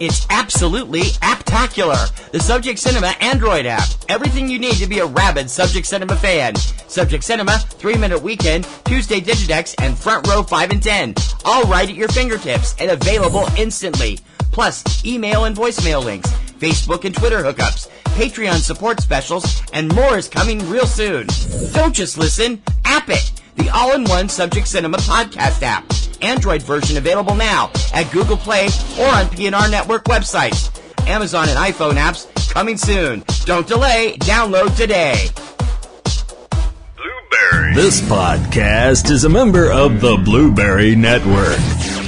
It's absolutely apptacular. The Subject Cinema Android app. Everything you need to be a rabid Subject Cinema fan. Subject Cinema, 3-Minute Weekend, Tuesday Digidex, and Front Row 5 and 10. All right at your fingertips and available instantly. Plus, email and voicemail links, Facebook and Twitter hookups, Patreon support specials, and more is coming real soon. Don't just listen, app it. The all-in-one Subject Cinema podcast app. Android version available now at Google Play or on PNR Network websites. Amazon and iPhone apps coming soon. Don't delay. Download today. Blueberry. This podcast is a member of the Blueberry Network.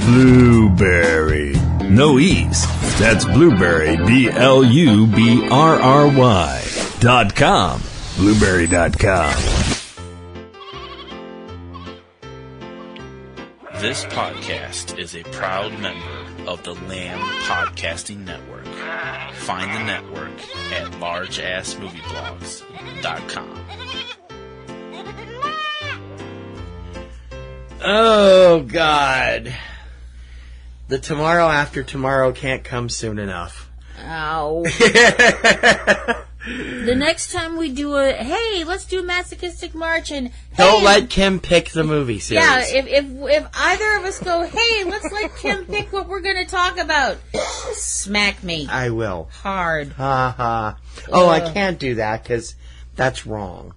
Blueberry. No E's. That's Blueberry, BLUBRRY.com. Blueberry.com. This podcast is a proud member of the Lamb Podcasting Network. Find the network at largeassmovieblogs.com. Oh, God. The tomorrow after tomorrow can't come soon enough. Ow. The next time we do let's do Masochistic March and... Don't let Kim pick the movie series. Yeah, if either of us go, hey, let's let Kim pick what we're going to talk about. Smack me. I will. Hard. Ha ha. Oh, I can't do that because that's wrong.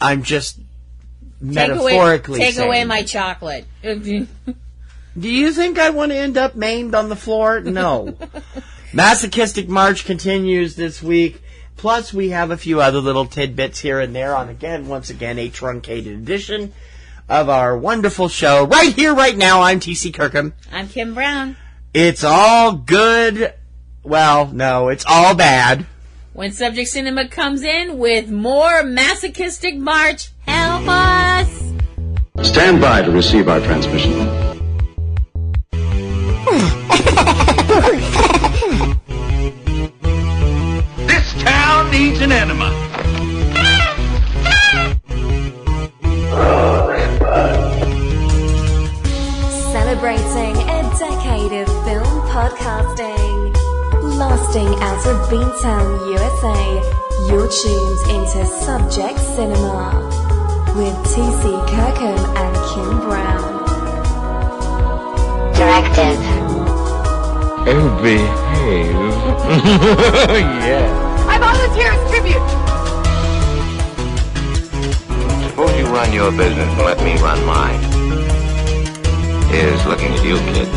I'm just metaphorically Take saying. away my chocolate. Do you think I want to end up maimed on the floor? No. Masochistic March continues this week. Plus, we have a few other little tidbits here and there on, once again, a truncated edition of our wonderful show. Right here, right now, I'm T.C. Kirkham. I'm Kim Brown. It's all good. Well, no, it's all bad. When Subject Cinema comes in with more Masochistic March, help us! Stand by to receive our transmission. This town needs an enema. Celebrating a decade of film podcasting. Lasting out of Beantown, USA, you're tuned into Subject Cinema with T.C. Kirkham and Kim Brown. Directive. Oh, behave. Yeah. I volunteer as tribute. Suppose you run your business and let me run mine. Here's looking at you, kid.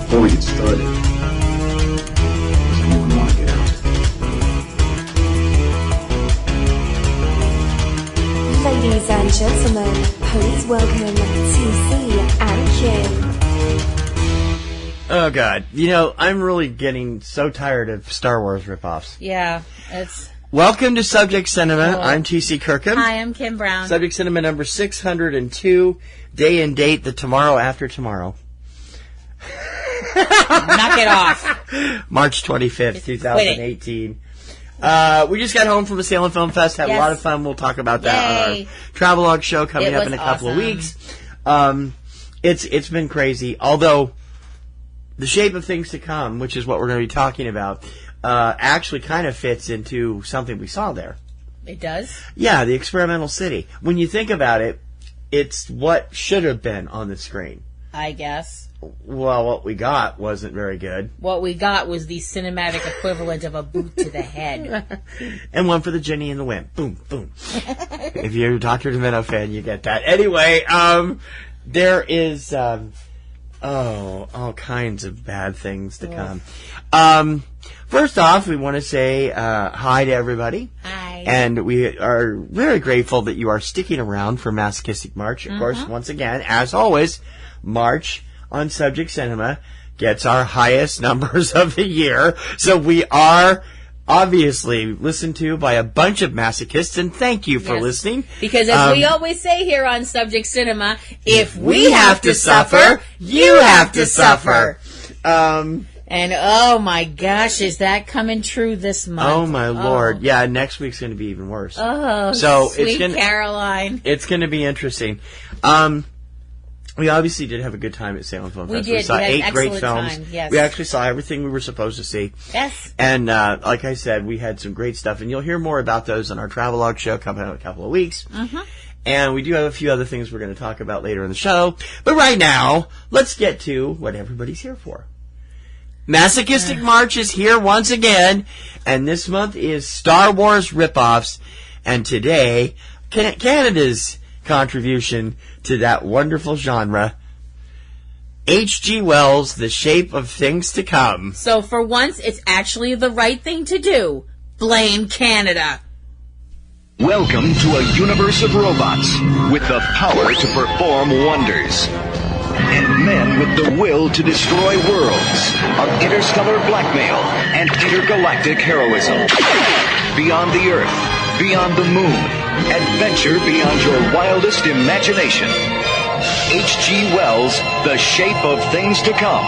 Before we get started, does anyone want to get out? Ladies and gentlemen, please welcome TC and Kim. Oh, God. You know, I'm really getting so tired of Star Wars ripoffs. Yeah, it's... Welcome to Subject Cinema. I'm T.C. Kirkham. Hi, I'm Kim Brown. Subject Cinema number 602, day and date, the tomorrow after tomorrow. Knock it off. March 25th, 2018. We just got home from the Salem Film Fest, had a lot of fun. We'll talk about that on our Travelogue show coming up in a couple of weeks. It's been crazy, although the shape of things to come, which is what we're going to be talking about, actually kind of fits into something we saw there. It does? Yeah, the experimental city. When you think about it, it's what should have been on the screen. I guess. Well, what we got wasn't very good. What we got was the cinematic equivalent of a boot to the head. And one for the Jenny and the Wimp. Boom, boom. If you're a Dr. Demento fan, you get that. Anyway, there is, all kinds of bad things to come. First off, we want to say hi to everybody. Hi. And we are very grateful that you are sticking around for Masochistic March. Of course, once again, as always, March on Subject Cinema gets our highest numbers of the year. So we are obviously listened to by a bunch of masochists, and thank you for listening. Because as we always say here on Subject Cinema, if we have to suffer, you have to suffer. And oh my gosh, is that coming true this month? Oh my Lord. Yeah, next week's going to be even worse. Oh, so sweet Caroline. It's going to be interesting. We obviously did have a good time at Salem Film Fest. We did. We saw We had 8 great excellent films. time, yes. We actually saw everything we were supposed to see. Yes. And like I said, we had some great stuff. And you'll hear more about those on our Travelogue show coming out in a couple of weeks. Mm-hmm. And we do have a few other things we're going to talk about later in the show. But right now, let's get to what everybody's here for. Masochistic March is here once again. And this month is Star Wars ripoffs. And today, Canada's contribution to that wonderful genre, H.G. Wells' The Shape of Things to Come. So for once, it's actually the right thing to do. Blame Canada. Welcome to a universe of robots with the power to perform wonders. And men with the will to destroy worlds of interstellar blackmail and intergalactic heroism. Beyond the Earth, beyond the moon, adventure beyond your wildest imagination. H.G. Wells' The Shape of Things to Come.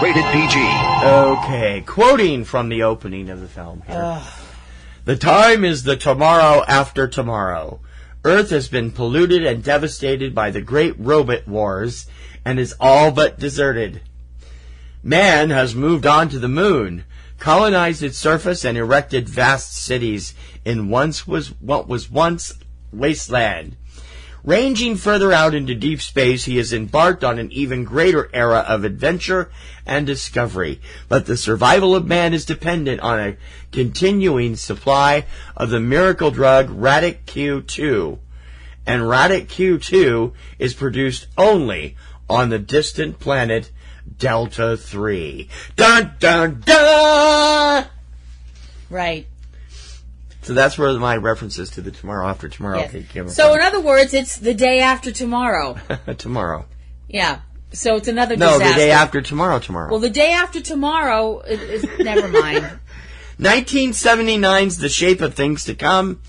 Rated PG. Okay, quoting from the opening of the film here. The time is the tomorrow after tomorrow. Earth has been polluted and devastated by the great robot wars and is all but deserted. Man has moved on to the moon, colonized its surface, and erected vast cities in what was once wasteland. Ranging further out into deep space, he has embarked on an even greater era of adventure and discovery. But the survival of man is dependent on a continuing supply of the miracle drug Radic Q2. And Radic Q2 is produced only on the distant planet Delta 3. Dun, dun, dun! Right. So that's where my references to the tomorrow after tomorrow came from. So in other words, it's the day after tomorrow. Tomorrow. Yeah. So it's another disaster. No, the day after tomorrow. Well, the day after tomorrow is never mind. 1979's The Shape of Things to Come,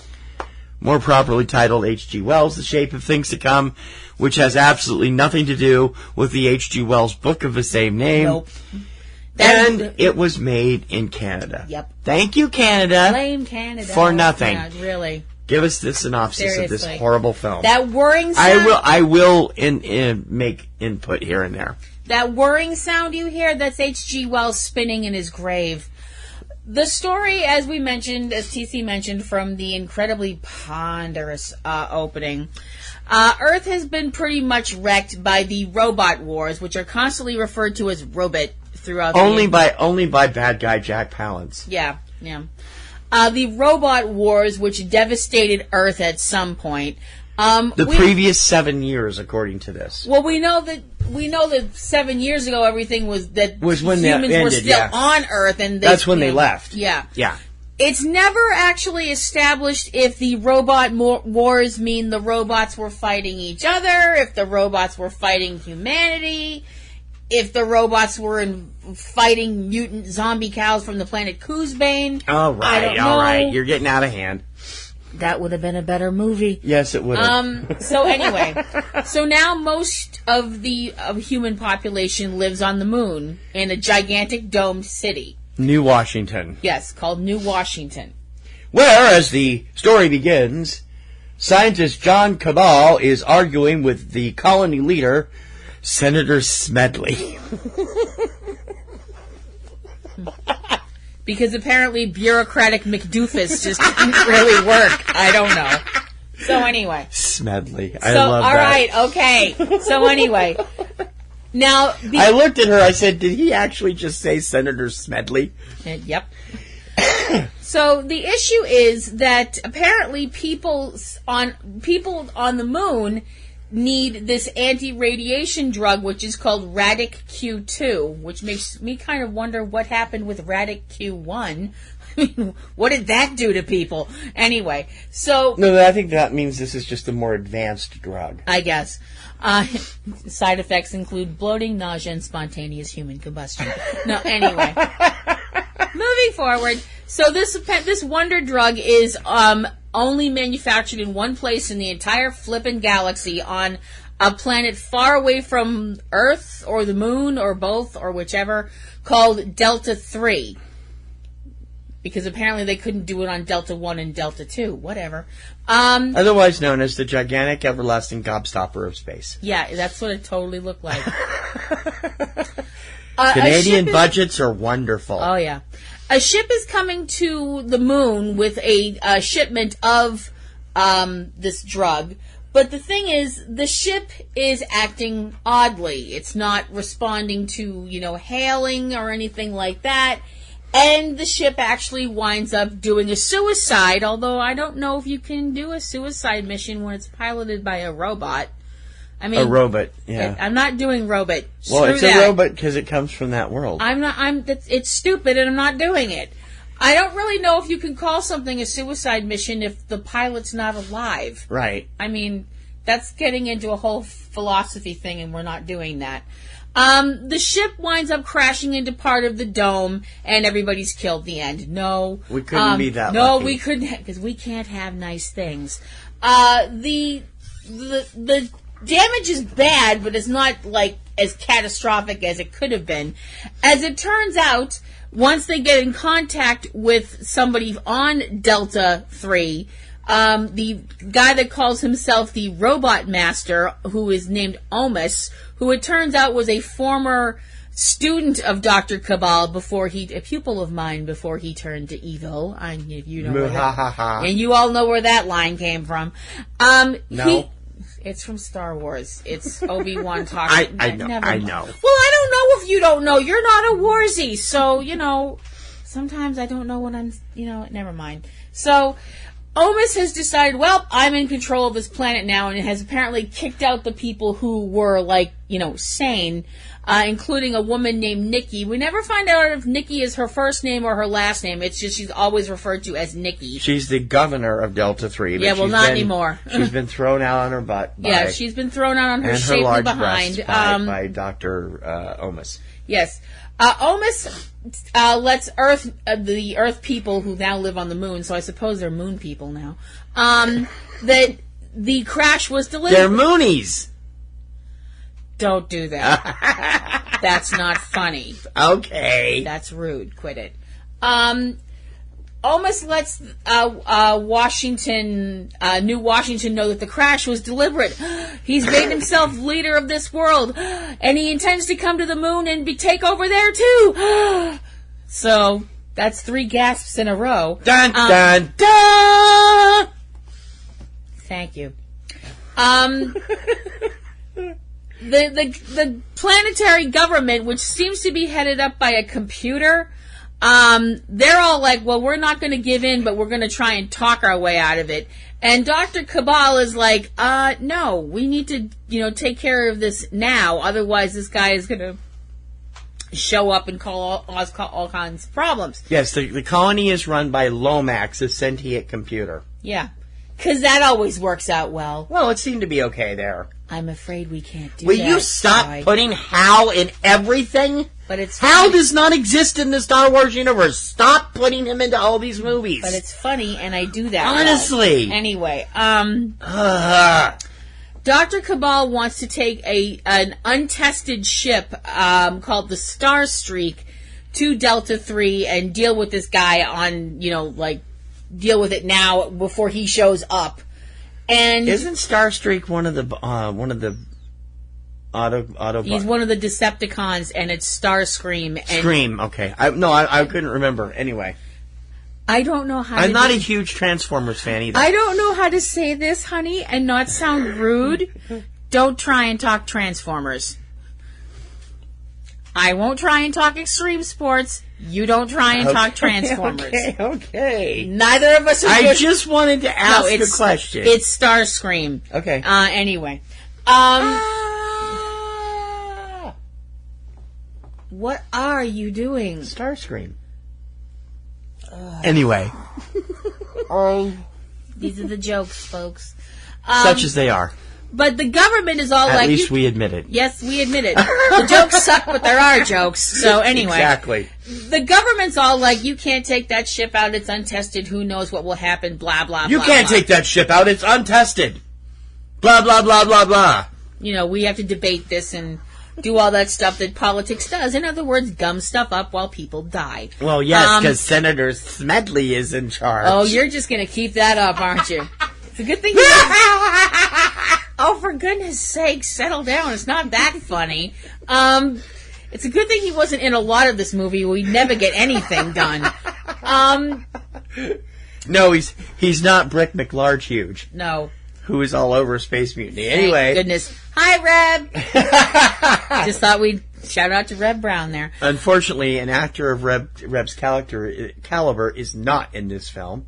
more properly titled H.G. Wells' The Shape of Things to Come, which has absolutely nothing to do with the H.G. Wells book of the same name. Nope. And it was made in Canada. Yep. Thank you, Canada. Blame Canada. For nothing. Yeah, really. Give us the synopsis of this horrible film. That whirring sound. I will make input here and there. That whirring sound you hear, that's H.G. Wells spinning in his grave. The story, as we mentioned, as TC mentioned, from the incredibly ponderous opening, Earth has been pretty much wrecked by the robot wars, which are constantly referred to as robot throughout only by bad guy Jack Palance. Yeah. The robot wars, which devastated Earth at some point. Previous 7 years, according to this. Well, we know that 7 years ago everything was when humans were still on Earth, and that's when they left. Yeah. Yeah. It's never actually established if the robot wars mean the robots were fighting each other, if the robots were fighting humanity, if the robots were fighting mutant zombie cows from the planet Coosbane. All right. You're getting out of hand. That would have been a better movie. Yes, it would have. So anyway, so now most of the human population lives on the moon in a gigantic domed city. New Washington. Yes, called New Washington. Where, as the story begins, scientist John Cabal is arguing with the colony leader, Senator Smedley. Because apparently bureaucratic McDoofus just didn't really work. I don't know. So anyway. Smedley. I love that. All right, okay. So anyway. Now, I looked at her, I said, did he actually just say Senator Smedley? Yep. So the issue is that apparently people on the moon need this anti-radiation drug, which is called Radic Q2, which makes me kind of wonder what happened with Radic Q1. I mean, what did that do to people? Anyway, so... No, I think that means this is just a more advanced drug. I guess. Side effects include bloating, nausea, and spontaneous human combustion. No, anyway. Moving forward, so this wonder drug is only manufactured in one place in the entire flippin' galaxy on a planet far away from Earth or the moon or both or whichever, called Delta 3. because apparently they couldn't do it on Delta 1 and Delta 2. Whatever. Otherwise known as the gigantic, everlasting gobstopper of space. Yeah, that's what it totally looked like. Canadian budgets are wonderful. Oh, yeah. A ship is coming to the moon with a shipment of this drug. But the thing is, the ship is acting oddly. It's not responding to, hailing or anything like that. And the ship actually winds up doing a suicide, although I don't know if you can do a suicide mission when it's piloted by a robot. I mean, a robot, yeah. I'm not doing robot. Well, Screw it's that. a robot because it comes from that world. It's stupid, and I'm not doing it. I don't really know if you can call something a suicide mission if the pilot's not alive. Right. I mean, that's getting into a whole philosophy thing, and we're not doing that. The ship winds up crashing into part of the dome, and everybody's killed. The end. No. We couldn't be that No, lucky. we couldn't, because we can't have nice things. The damage is bad, but it's not, like, as catastrophic as it could have been. As it turns out, once they get in contact with somebody on Delta 3, the guy that calls himself the Robot Master, who is named Omus, who it turns out was a former student of Dr. Cabal a pupil of mine before he turned to evil. And you all know where that line came from. No. It's from Star Wars. It's Obi-Wan talking. I know. Well, I don't know if you don't know. You're not a Warzy, so, sometimes I don't know when I'm, never mind. So, Omus has decided, well, I'm in control of this planet now, and it has apparently kicked out the people who were, sane, including a woman named Nikki. We never find out if Nikki is her first name or her last name. It's just she's always referred to as Nikki. She's the governor of Delta 3. Yeah, well, not anymore. She's been thrown out on her butt. Yeah, she's been thrown out on her shapely large behind. By Dr. Omus. Yes. Omus lets the Earth people who now live on the moon, so I suppose they're moon people now, that the crash was delivered. They're Moonies. Don't do that. That's not funny. Okay. That's rude. Quit it. Omus lets New Washington know that the crash was deliberate. He's made himself leader of this world, and he intends to come to the moon and take over there too. So that's 3 gasps in a row. Dun dun dun. Thank you. The planetary government, which seems to be headed up by a computer, they're all like, well, we're not going to give in, but we're going to try and talk our way out of it. And Dr. Cabal is like, no, we need to, take care of this now. Otherwise, this guy is going to show up and cause all kinds of problems. Yes, the colony is run by Lomax, a sentient computer. Yeah, because that always works out well. Well, it seemed to be okay there. I'm afraid we can't do Will that. Will you stop putting Hal in everything? But it's Hal does not exist in the Star Wars universe. Stop putting him into all these movies. But it's funny, and I do that. Honestly. Well. Anyway, Dr. Cabal wants to take an untested ship called the Star Streak to Delta 3 and deal with this guy on, deal with it now before he shows up. And isn't Starstreak one of the auto? He's one of the Decepticons, and it's Starscream. And Scream. Okay. I couldn't remember. Anyway, I don't know how. I'm not a huge Transformers fan either. I don't know how to say this, honey, and not sound rude. Don't try and talk Transformers. I won't try and talk extreme sports. You don't try and talk Transformers. Okay. Neither of us are I just wanted to ask a question. It's Starscream. Okay. Anyway. What are you doing? Starscream. Anyway. These are the jokes, folks. Such as they are. But the government is all At least we admit it. Yes, we admit it. The jokes suck, but there are jokes. So anyway. Exactly. The government's all like, you can't take that ship out. It's untested. Who knows what will happen? Blah, blah, blah. You can't take that ship out. It's untested. Blah, blah, blah, blah, blah. We have to debate this and do all that stuff that politics does. In other words, gum stuff up while people die. Well, yes, because Senator Smedley is in charge. Oh, you're just going to keep that up, aren't you? It's a good thing oh, for goodness sake, settle down. It's not that funny. It's a good thing he wasn't in a lot of this movie. We'd never get anything done. No, he's not Brick McLarge-Huge. No. Who is all over Space Mutiny. Anyway. Thank goodness. Hi, Reb. Just thought we'd shout out to Reb Brown there. Unfortunately, an actor of Reb's caliber is not in this film.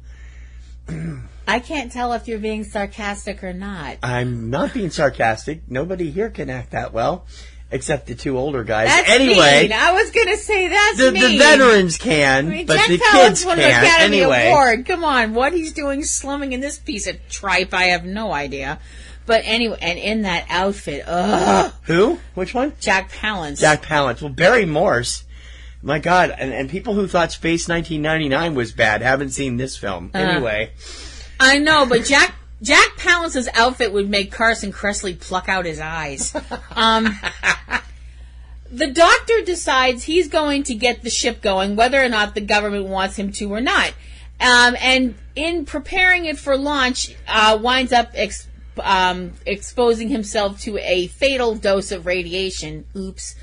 I can't tell if you're being sarcastic or not. I'm not being sarcastic. Nobody here can act that well. Except the two older guys. That's anyway, mean. I was going to say that's mean. The veterans can, but Jack the Palance kids won can't. An Academy Anyway. Award. Come on, what he's doing slumming in this piece of tripe, I have no idea. But anyway, and in that outfit, ugh. Who? Which one? Jack Palance. Jack Palance. Well, Barry Morse. My God, and people who thought Space 1999 was bad haven't seen this film. Anyway. I know, but Jack Palance's outfit would make Carson Kressley pluck out his eyes. The doctor decides he's going to get the ship going, whether or not the government wants him to or not. And in preparing it for launch, winds up exposing himself to a fatal dose of radiation. Oops.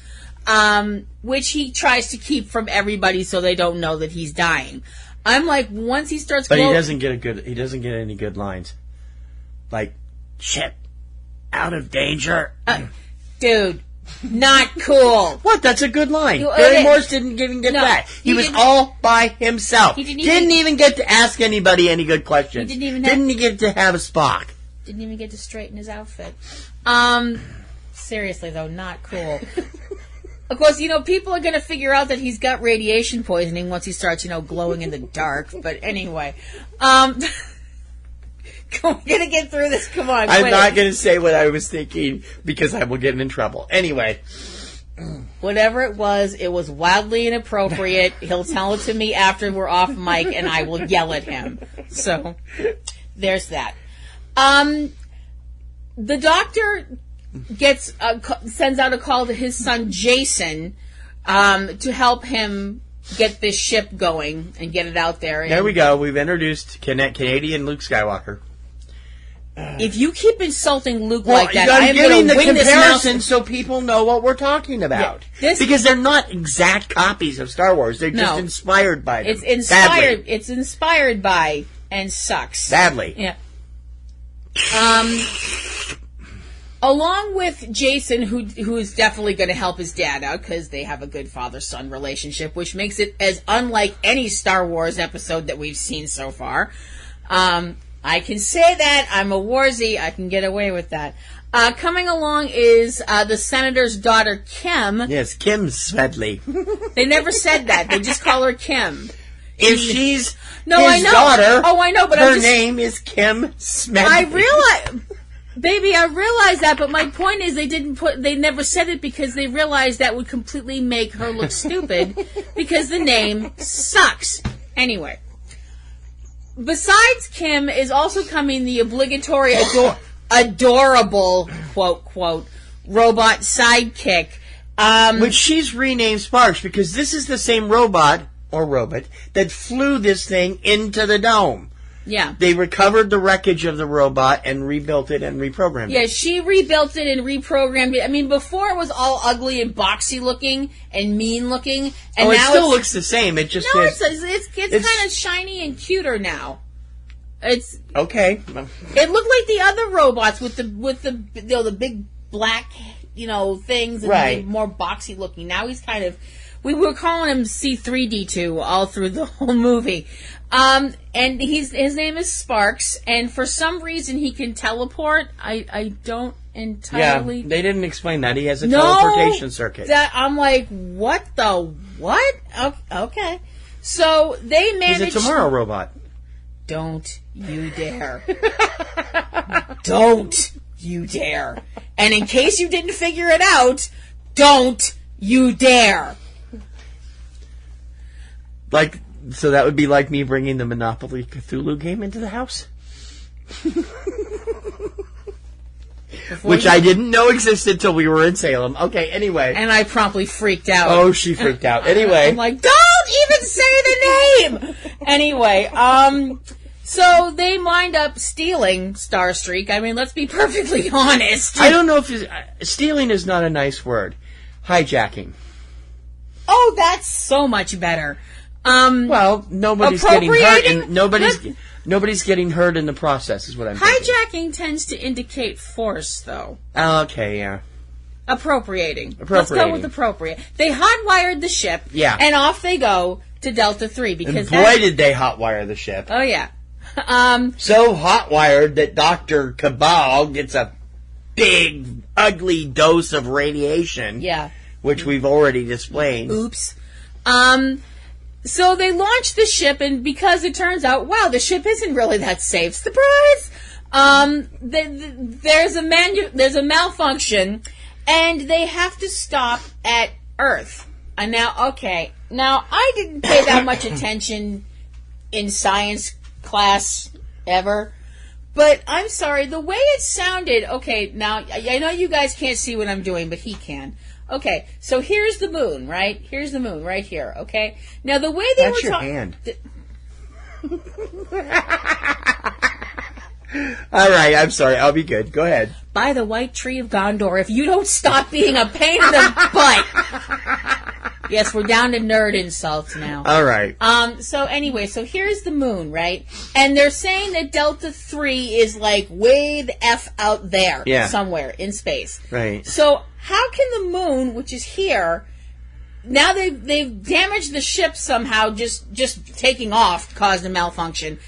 Which he tries to keep from everybody so they don't know that he's dying. I'm like, once he starts, but he doesn't get any good lines, like ship out of danger, dude. Not cool. What? That's a good line. Barry Morse didn't even get that. He was all by himself. He didn't even get to ask anybody any good questions. He didn't get to have a Spock. Didn't even get to straighten his outfit. Seriously though, not cool. Of course, people are going to figure out that he's got radiation poisoning once he starts, glowing in the dark. But anyway, we're going to get through this. Come on. I'm not going to say what I was thinking because I will get in trouble. Anyway. Whatever it was wildly inappropriate. He'll tell it to me after we're off mic, and I will yell at him. So, there's that. The doctor sends out a call to his son Jason to help him get this ship going and get it out there. There we go. We've introduced Canadian Luke Skywalker. If you keep insulting Luke like that, I am going to win this comparison so people know what we're talking about. Yeah, because they're not exact copies of Star Wars. They're just inspired by them. It's inspired. Badly. It's inspired by and sucks badly. Yeah. Along with Jason, who is definitely going to help his dad out because they have a good father-son relationship, which makes it as unlike any Star Wars episode that we've seen so far. I can say that. I'm a warzy. I can get away with that. Coming along is the senator's daughter, Kim. Yes, Kim Smedley. They never said that. They just call her Kim. If she's I know. daughter, I know, but her name is Kim Smedley. I realize that, but my point is they never said it because they realized that would completely make her look stupid because the name sucks. Anyway. Besides Kim is also coming the obligatory adorable, quote, quote, robot sidekick. Which she's renamed Sparks because this is the same robot that flew this thing into the dome. Yeah. They recovered the wreckage of the robot and rebuilt it and reprogrammed it. Yeah, she rebuilt it and reprogrammed it. I mean, before it was all ugly and boxy looking and mean looking. And it now still looks the same. It just it's kind of shiny and cuter now. It's okay. It looked like the other robots with the big black things and right. more boxy looking. Now he's kind of we were calling him C3D2 all through the whole movie. And his name is Sparks, and for some reason he can teleport. I don't entirely. Yeah, they didn't explain that. He has a teleportation circuit. I'm like, what the what? Okay. So they managed. He's a Tomorrow robot. Don't you dare. Don't you dare. And in case you didn't figure it out, don't you dare. So that would be like me bringing the Monopoly Cthulhu game into the house? Which I didn't know existed till we were in Salem. Okay, anyway. And I promptly freaked out. Oh, she freaked out. Anyway. I'm like, don't even say the name! Anyway, so they wind up stealing Starstreak. I mean, let's be perfectly honest. I don't know if stealing is not a nice word. Hijacking. Oh, that's so much better. Well, nobody's getting hurt. Nobody's getting hurt in the process, is what I'm thinking. Hijacking tends to indicate force, though. Okay, yeah. Appropriating. Let's go with appropriate. They hotwired the ship. Yeah. And off they go to Delta 3 because and boy, did they hotwire the ship. Oh, yeah. So hotwired that Dr. Cabal gets a big, ugly dose of radiation. Yeah. Which we've already displayed. Oops. So they launch the ship, and because it turns out, wow, the ship isn't really that safe. Surprise! There's a malfunction, and they have to stop at Earth. And now, I didn't pay that much attention in science class ever, but I'm sorry, the way it sounded, now, I know you guys can't see what I'm doing, but he can. Okay, so here's the moon, right? Here's the moon, right here, okay? Now, the way they were talking... That's your hand. All right, I'm sorry. I'll be good. Go ahead. By the white tree of Gondor, if you don't stop being a pain in the butt. Yes, we're down to nerd insults now. All right. So anyway, so here's the moon, right? And they're saying that Delta 3 is like way the F out there. Yeah. Somewhere in space. Right. So how can the moon, which is here, now they've damaged the ship somehow, just taking off caused a malfunction,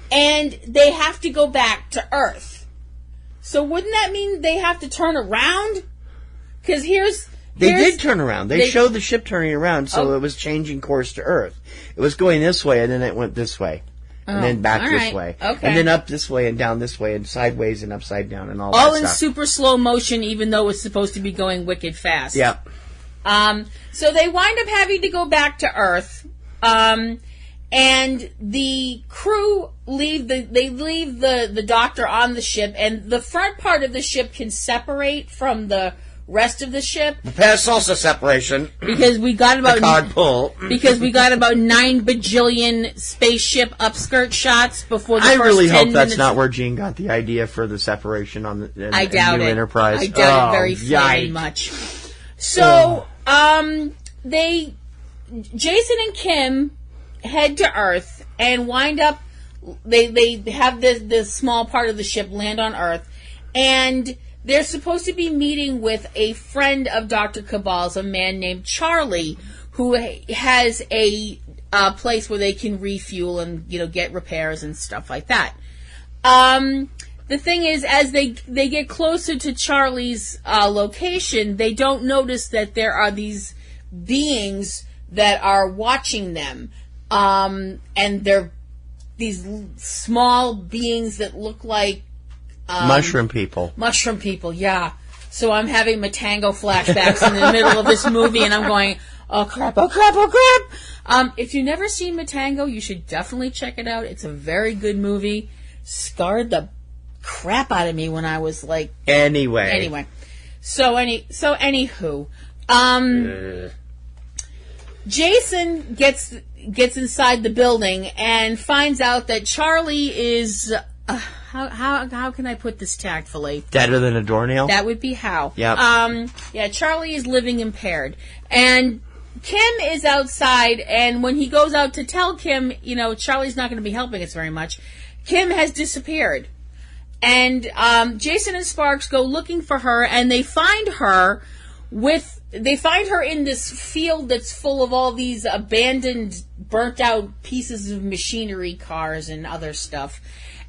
and they have to go back to Earth. So wouldn't that mean they have to turn around? Because They did turn around. They showed the ship turning around, so it was changing course to Earth. It was going this way, and then it went this way. And then back this way. Okay. And then up this way, and down this way, and sideways, and upside down, and all that all stuff. in super slow motion, even though it's supposed to be going wicked fast. Yep. So they wind up having to go back to Earth, and the crew leave the doctor on the ship, and the front part of the ship can separate from the rest of the ship. Prepare salsa separation. Because we got about the card pull. Because we got about 9 bajillion spaceship upskirt shots before the I first really 10 hope that's minutes. not where Gene got the idea for the separation on the I doubt New it. Enterprise. I doubt it very much. So, Jason and Kim head to Earth and wind up. They have this small part of the ship land on Earth, and they're supposed to be meeting with a friend of Dr. Cabal's, a man named Charlie, who has a place where they can refuel and get repairs and stuff like that. The thing is, as they get closer to Charlie's location, they don't notice that there are these beings that are watching them, and they're these small beings that look like mushroom people. Mushroom people, yeah. So I'm having Matango flashbacks in the middle of this movie, and I'm going, oh crap, oh crap, oh crap. If you've never seen Matango, you should definitely check it out. It's a very good movie. Scarred the crap out of me when I was like... Anyway. So anywho. Jason gets inside the building and finds out that Charlie is... How can I put this tactfully? Deader than a doornail? That would be how. Yep. Charlie is living impaired. And Kim is outside, and when he goes out to tell Kim, Charlie's not going to be helping us very much, Kim has disappeared. And Jason and Sparks go looking for her, and they find her in this field that's full of all these abandoned, burnt-out pieces of machinery, cars, and other stuff.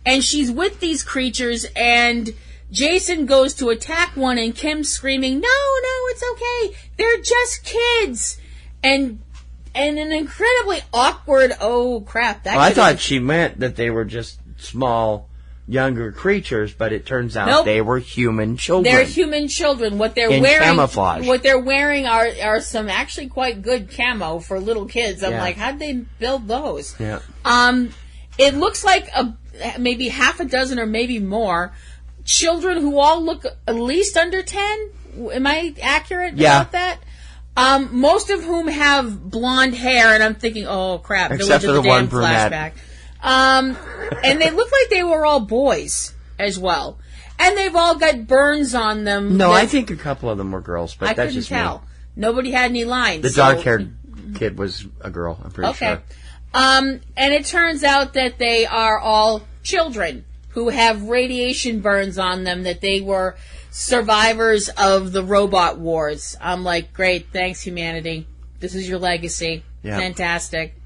And she's with these creatures, and Jason goes to attack one, and Kim's screaming, no, it's okay. They're just kids. And an incredibly awkward, oh, crap. I thought she meant that they were just small, younger creatures, but it turns out they were human children. They're human children. What they're in wearing, camouflage. What they're wearing are some actually quite good camo for little kids. I'm like, how'd they build those? Yeah. It looks like maybe half a dozen or maybe more children who all look at least under 10. Am I accurate about that? Most of whom have blonde hair, and I'm thinking, oh crap, except for the one brunette. Flashback. And they look like they were all boys as well. And they've all got burns on them. No, I think a couple of them were girls, but that's just tell. me. Nobody had any lines. The dark-haired kid was a girl, I'm pretty sure. And it turns out that they are all children who have radiation burns on them, that they were survivors of the robot wars. I'm like, great, thanks, humanity. This is your legacy. Yeah. Fantastic.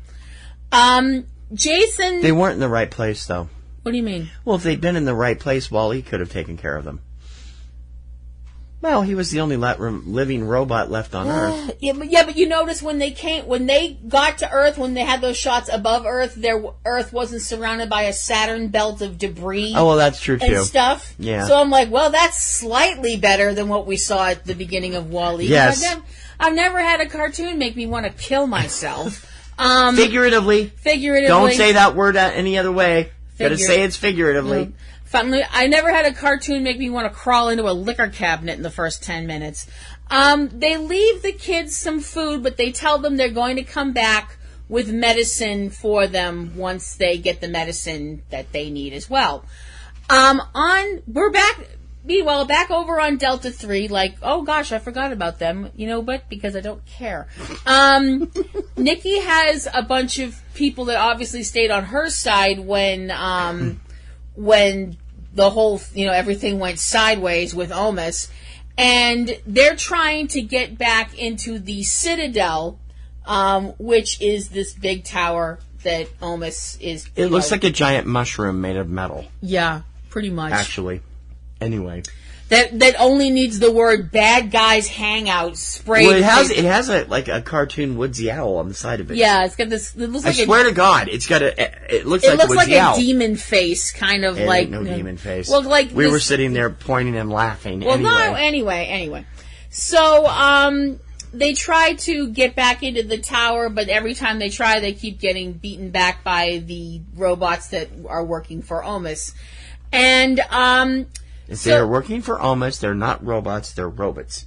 Jason... They weren't in the right place, though. What do you mean? Well, if they'd been in the right place, Wall-E could have taken care of them. Well, he was the only living robot left on Earth. Yeah, but you notice when they got to Earth, when they had those shots above Earth, their Earth wasn't surrounded by a Saturn belt of debris. Oh, well, that's true, too. And stuff. Yeah. So I'm like, well, that's slightly better than what we saw at the beginning of Wall-E. Yes. I've never had a cartoon make me want to kill myself. Figuratively. Don't say that word any other way. Gotta say it's figuratively. I never had a cartoon make me want to crawl into a liquor cabinet in the first 10 minutes. They leave the kids some food, but they tell them they're going to come back with medicine for them once they get the medicine that they need as well. We're back. Meanwhile, back over on Delta 3, like, oh gosh, I forgot about them. You know what? Because I don't care. Nikki has a bunch of people that obviously stayed on her side when the whole, everything went sideways with Omus. And they're trying to get back into the Citadel, which is this big tower that Omus is. It looks like a giant mushroom made of metal. Yeah, pretty much. Actually. Anyway. That only needs the word "bad guys hangout" sprayed. Well, it has a cartoon Woodsy Owl on the side of it. Yeah, it's got this. It looks like I swear to God, it looks like a Woodsy Owl. A demon face, kind of it like ain't no demon face. Well, like we were sitting there pointing and laughing. Well, anyway. So they try to get back into the tower, but every time they try, they keep getting beaten back by the robots that are working for Omus, and If they're working for Omus, they're not robots, they're robots.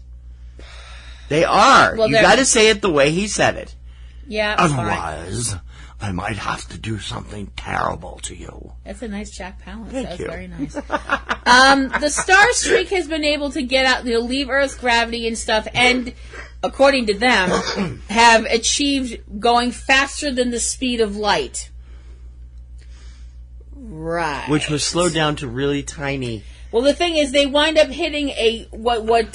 They are. Well, you got to say it the way he said it. Yeah. Otherwise, I might have to do something terrible to you. That's a nice Jack Palance. Thank That was you. very nice. The Star Streak has been able to get out, leave Earth's gravity and stuff, and according to them, have achieved going faster than the speed of light. Right. Which was slowed down to really tiny. Well, the thing is, they wind up hitting what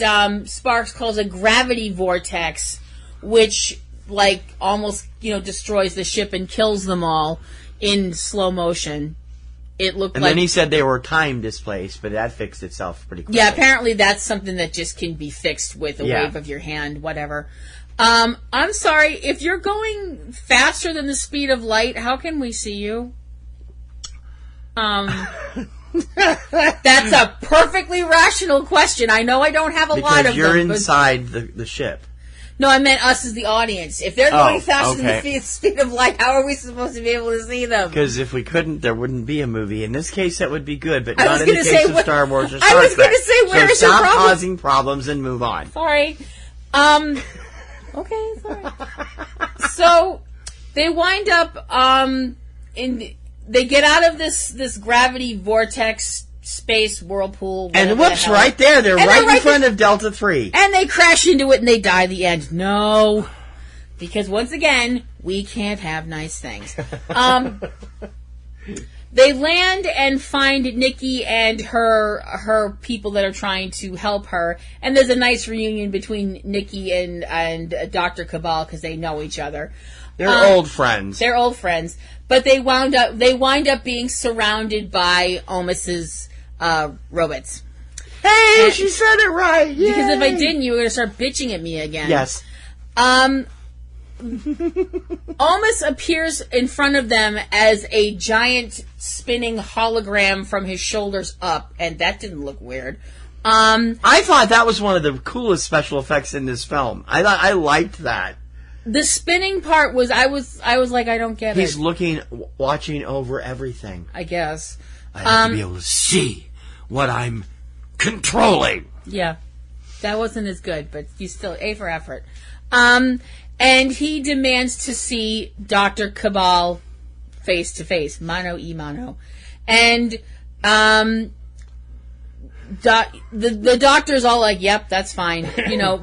Sparks calls a gravity vortex, which almost destroys the ship and kills them all in slow motion. It looked and then he said they were time displaced, but that fixed itself pretty quickly. Yeah, apparently that's something that just can be fixed with a wave of your hand, whatever. I'm sorry, if you're going faster than the speed of light, how can we see you? That's a perfectly rational question. I know I don't have a lot of them. Because you're inside the ship. No, I meant us as the audience. If they're going faster than the speed of light, how are we supposed to be able to see them? Because if we couldn't, there wouldn't be a movie. In this case, that would be good, but not in the case of Star Wars or Star Trek. I was going to say, where is your problem? Stop causing problems and move on. Sorry. Okay, sorry. So, they wind up, they get out of this gravity vortex space whirlpool. And whoops, right there. They're right in front of Delta 3. And they crash into it and they die at the end. No. Because once again, we can't have nice things. They land and find Nikki and her people that are trying to help her. And there's a nice reunion between Nikki and Dr. Cabal because they know each other. They're old friends. They're old friends. But they wind up being surrounded by Omus's robots. Hey, she said it right. Yay. Because if I didn't, you were going to start bitching at me again. Yes. Omus appears in front of them as a giant spinning hologram from his shoulders up, and that didn't look weird. I thought that was one of the coolest special effects in this film. I liked that. The spinning part was, I was like, I don't get it. He's watching over everything. I guess. I have to be able to see what I'm controlling. Yeah. That wasn't as good, but you still, A for effort. And he demands to see Dr. Cabal face to face, mano a mano. And the doctor's all like, yep, that's fine,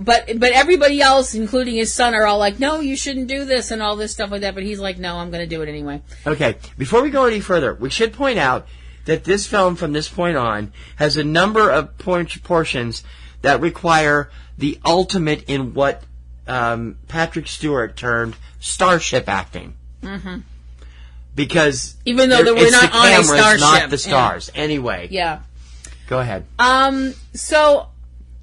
but everybody else, including his son, are all like, no, you shouldn't do this and all this stuff like that, but he's like, no, I'm going to do it anyway. Okay, before we go any further, we should point out that this film from this point on has a number of portions that require the ultimate in what Patrick Stewart termed starship acting. Mm-hmm. Because even though we're not on a starship, not the stars. Yeah. Anyway. Yeah. Go ahead. So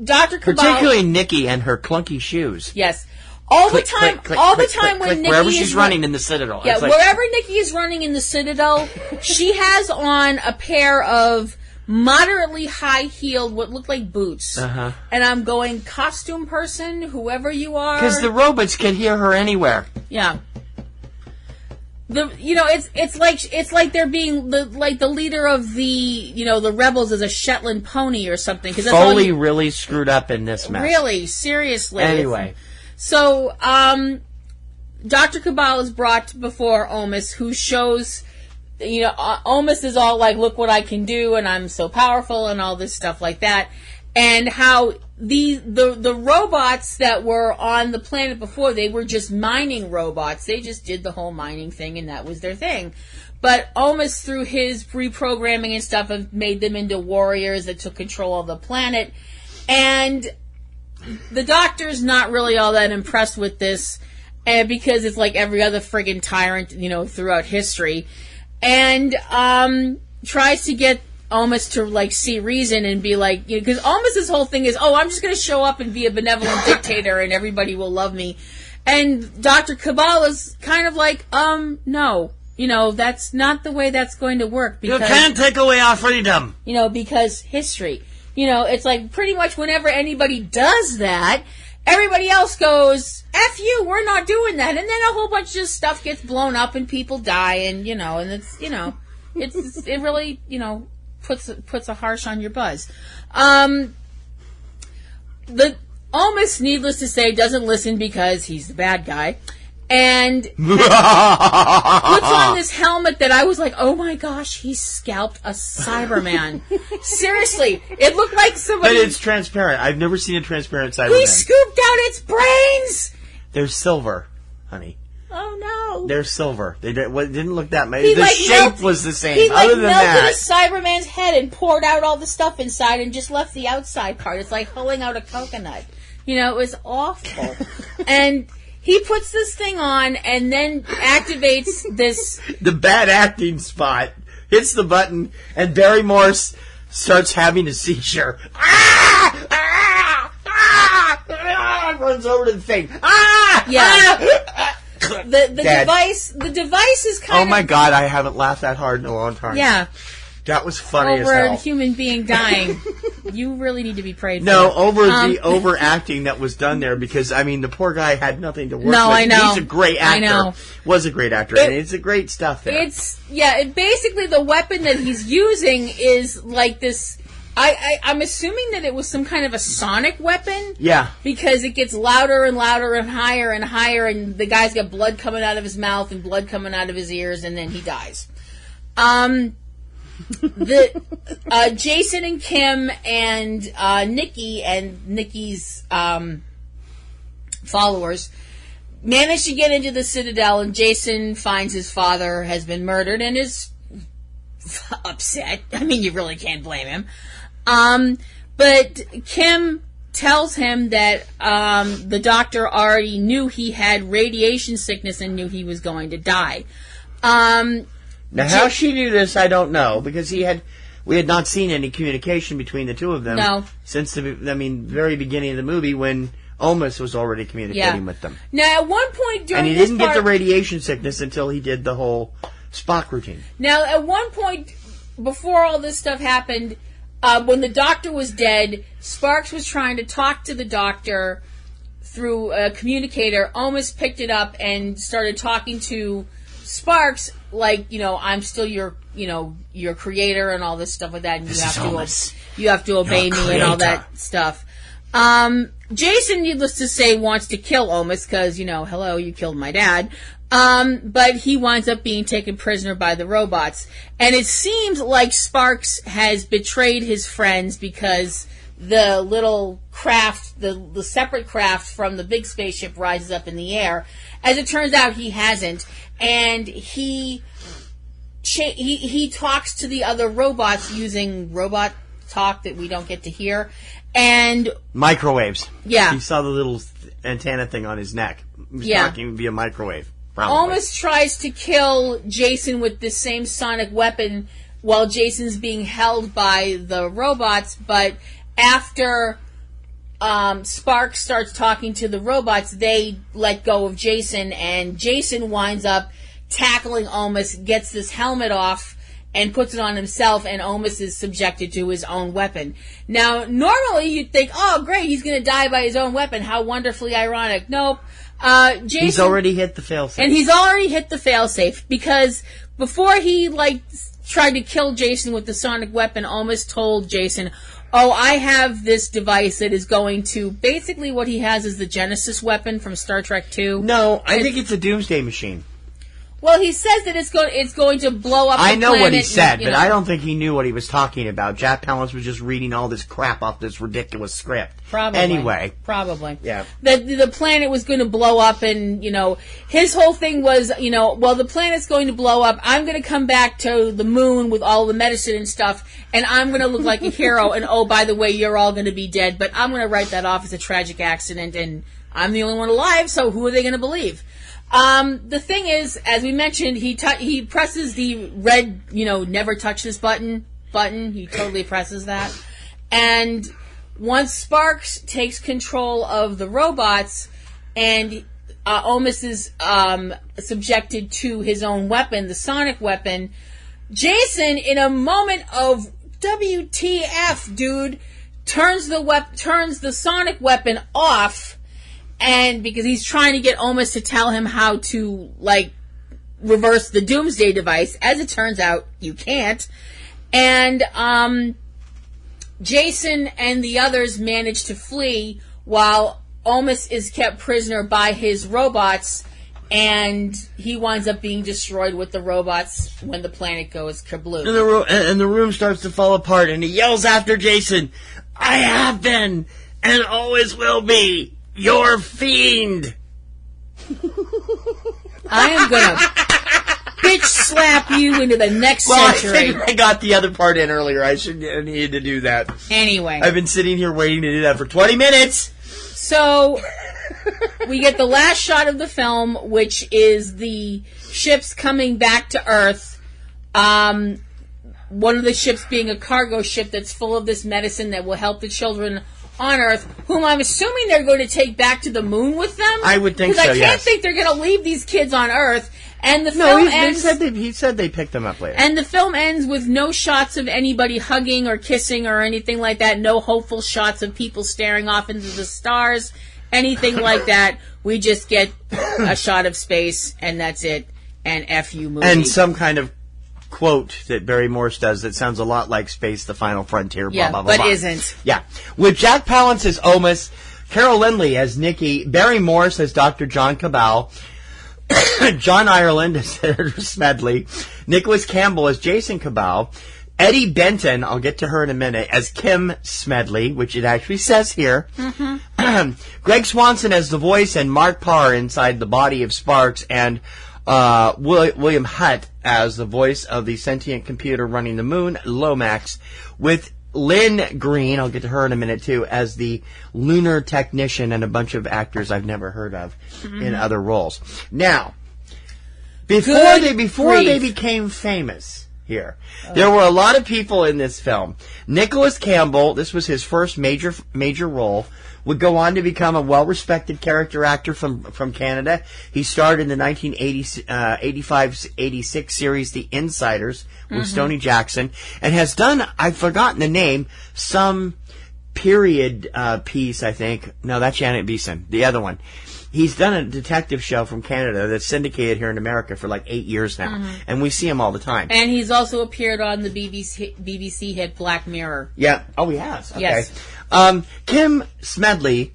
Dr. Cabal, particularly Nikki and her clunky shoes. Yes. All the time when Nikki wherever she's running in the Citadel. Yeah, wherever Nikki is running in the Citadel, she has on a pair of moderately high-heeled, what look like boots. Uh-huh. And I'm going, costume person, whoever you are. Because the robots can hear her anywhere. Yeah. It's like they're being the leader of the rebels is a Shetland pony or something. Because Foley really screwed up in this mess. Really, seriously. Anyway, so Dr. Cabal is brought before Omus, who shows, Omus is all like, look what I can do, and I'm so powerful, and all this stuff like that, and how the robots that were on the planet before, they were just mining robots. They just did the whole mining thing, and that was their thing. But Omus, through his reprogramming and stuff, have made them into warriors that took control of the planet. And the Doctor's not really all that impressed with this, because it's like every other friggin' tyrant, throughout history. And tries to get Omus to see reason and be like, because Omus's whole thing is, I'm just going to show up and be a benevolent dictator and everybody will love me. And Dr. Cabal is kind of like, no, that's not the way that's going to work. Because, you can't take away our freedom. Because history. It's like pretty much whenever anybody does that, everybody else goes, F you, we're not doing that. And then a whole bunch of stuff gets blown up and people die and, and it's, it really, puts a harsh on your buzz. The Omus, needless to say, doesn't listen because he's the bad guy, and puts on this helmet that I was like, oh my gosh, he scalped a Cyberman. Seriously, it looked like somebody. But it's transparent. I've never seen a transparent Cyberman. He scooped out its brains. They're silver, honey. Oh no! They're silver. They didn't look that much. The shape was the same. He Other than melted that, a Cyberman's head and poured out all the stuff inside and just left the outside part. It's like pulling out a coconut. It was awful. And he puts this thing on and then activates this. The bad acting spot hits the button and Barry Morse starts having a seizure. Runs over to the thing. Yeah. The device is kind of... Oh my God, I haven't laughed that hard in a long time. Yeah. That was funny over as hell. A human being dying. You really need to be prayed for. No, over the overacting that was done there, because, the poor guy had nothing to work with. I know. He's a great actor. I know. Was a great actor, and it's a great stuff there. Basically the weapon that he's using is like this... I'm assuming that it was some kind of a sonic weapon. Yeah. Because it gets louder and louder and higher, and the guy's got blood coming out of his mouth and blood coming out of his ears, and then he dies. Jason and Kim and Nikki and Nikki's followers manage to get into the Citadel, and Jason finds his father has been murdered and is upset. You really can't blame him. But Kim tells him that the doctor already knew he had radiation sickness and knew he was going to die. Now, how she knew this, I don't know, because we had not seen any communication between the two of them. No. Since the very beginning of the movie, when Omus was already communicating with them. Now, at one point during and he didn't get the radiation sickness until he did the whole Spock routine. Now, at one point before all this stuff happened, when the doctor was dead, Sparks was trying to talk to the doctor through a communicator. Omus picked it up and started talking to Sparks, I'm still your creator and all this stuff like that, and you have to obey me and all that stuff. Jason, needless to say, wants to kill Omus because, hello, you killed my dad. But he winds up being taken prisoner by the robots. And it seems like Sparks has betrayed his friends because the little craft, the separate craft from the big spaceship rises up in the air. As it turns out, he hasn't. And he talks to the other robots using robot talk that we don't get to hear. And microwaves. Yeah. You saw the little antenna thing on his neck. He was talking via microwave. Almost tries to kill Jason with the same sonic weapon while Jason's being held by the robots, but after Sparks starts talking to the robots, they let go of Jason, and Jason winds up tackling Omus, gets this helmet off, and puts it on himself, and Omus is subjected to his own weapon. Now, normally you'd think, oh, great, he's going to die by his own weapon. How wonderfully ironic. Nope. Jason, he's already hit the failsafe. And he's already hit the failsafe, because before he, tried to kill Jason with the sonic weapon, Omus told Jason, oh, I have this device that is going to... Basically what he has is the Genesis weapon from Star Trek II. No, I think it's a doomsday machine. Well, he says that it's going to blow up the planet. I know what he said, but I don't think he knew what he was talking about. Jack Palance was just reading all this crap off this ridiculous script. Probably. Anyway. Probably. Yeah. The planet was going to blow up, and, his whole thing was, well, the planet's going to blow up. I'm going to come back to the moon with all the medicine and stuff, and I'm going to look like a hero, and, oh, by the way, you're all going to be dead, but I'm going to write that off as a tragic accident, and I'm the only one alive, so who are they going to believe? The thing is, as we mentioned, he presses the red, never touch this button. He totally presses that. And once Sparks takes control of the robots and Omus is subjected to his own weapon, the sonic weapon, Jason, in a moment of WTF, dude, turns the sonic weapon off. And because he's trying to get Omus to tell him how to, reverse the doomsday device. As it turns out, you can't. And Jason and the others manage to flee while Omus is kept prisoner by his robots, and he winds up being destroyed with the robots when the planet goes kablooey. And the room starts to fall apart, and he yells after Jason, I have been, and always will be, your fiend. I am gonna bitch slap you into the next century. I think I got the other part in earlier. I needed to do that. Anyway. I've been sitting here waiting to do that for 20 minutes. So, we get the last shot of the film, which is the ships coming back to Earth. One of the ships being a cargo ship that's full of this medicine that will help the children on Earth, whom I'm assuming they're going to take back to the moon with them. I would think so, because I can't think they're going to leave these kids on Earth. And the film ends... he said they picked them up later. And the film ends with no shots of anybody hugging or kissing or anything like that. No hopeful shots of people staring off into the stars. Anything like that. We just get a shot of space, and that's it. And F you movie. And some kind of quote that Barry Morse does that sounds a lot like Space, the Final Frontier, blah, blah, blah, but blah. isn't. Yeah. With Jack Palance as Omus, Carol Lindley as Nikki, Barry Morse as Dr. John Cabal, John Ireland as Senator Smedley, Nicholas Campbell as Jason Cabal, Eddie Benton, I'll get to her in a minute, as Kim Smedley, which it actually says here, Greg Swanson as the voice, and Mark Parr inside the body of Sparks, and William Hutt as the voice of the sentient computer running the moon, Lomax, with Lynn Green, I'll get to her in a minute too, as the lunar technician, and a bunch of actors I've never heard of in other roles. Now, before they became famous here, there were a lot of people in this film. Nicholas Campbell, this was his first major role, would go on to become a well-respected character actor from Canada. He starred in the 1985-86 series The Insiders with Stoney Jackson, and has done, I've forgotten the name, some period piece, I think. No, that's Janet Beeson, the other one. He's done a detective show from Canada that's syndicated here in America for like 8 years now, and we see him all the time. And he's also appeared on the BBC hit Black Mirror. Yeah. Oh, he has. Okay. Yes. Kim Smedley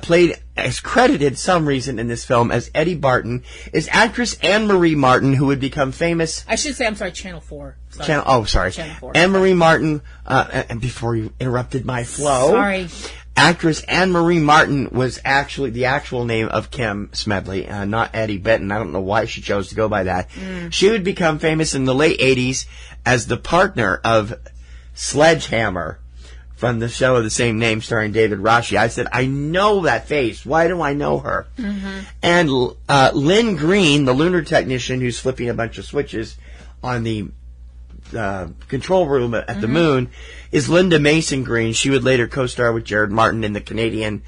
played, as credited some reason in this film as Eddie Barton, is actress Anne-Marie Martin, who would become famous. I should say, I'm sorry, Channel 4. Sorry. Channel 4. Anne-Marie Martin, and before you interrupted my flow. Sorry. Actress Anne-Marie Martin was actually the actual name of Kim Smedley, not Eddie Benton. I don't know why she chose to go by that. She would become famous in the late 80s as the partner of Sledgehammer from the show of the same name starring David Rashi. I said, I know that face. Why do I know her? And Lynn Green, the lunar technician who's flipping a bunch of switches on the control room at the moon, is Linda Mason Green. She would later co-star with Jared Martin in the Canadian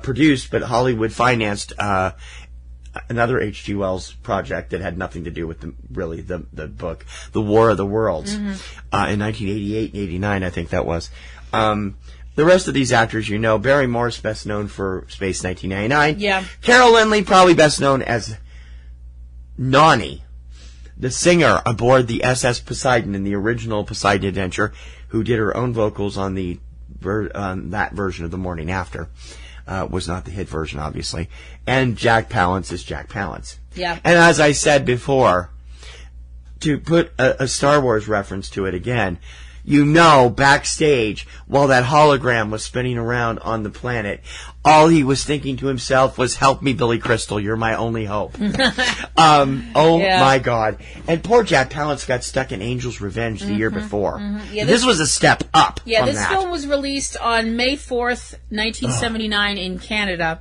produced but Hollywood financed another H.G. Wells project that had nothing to do with the book, The War of the Worlds, in 1988 and 89, I think that was. The rest of these actors, you know, Barry Morse, best known for Space 1999. Yeah. Carol Lindley, probably best known as Nani, the singer aboard the SS Poseidon in the original Poseidon Adventure, who did her own vocals on that version of The Morning After. Was not the hit version, obviously. And Jack Palance is Jack Palance. Yeah. And as I said before, to put a Star Wars reference to it again, you know, backstage, while that hologram was spinning around on the planet, all he was thinking to himself was, help me, Billy Crystal, you're my only hope. My God. And poor Jack Palance got stuck in Angel's Revenge the year before. Yeah, this was a step up Yeah, from this that. film was released on May 4th, 1979 in Canada,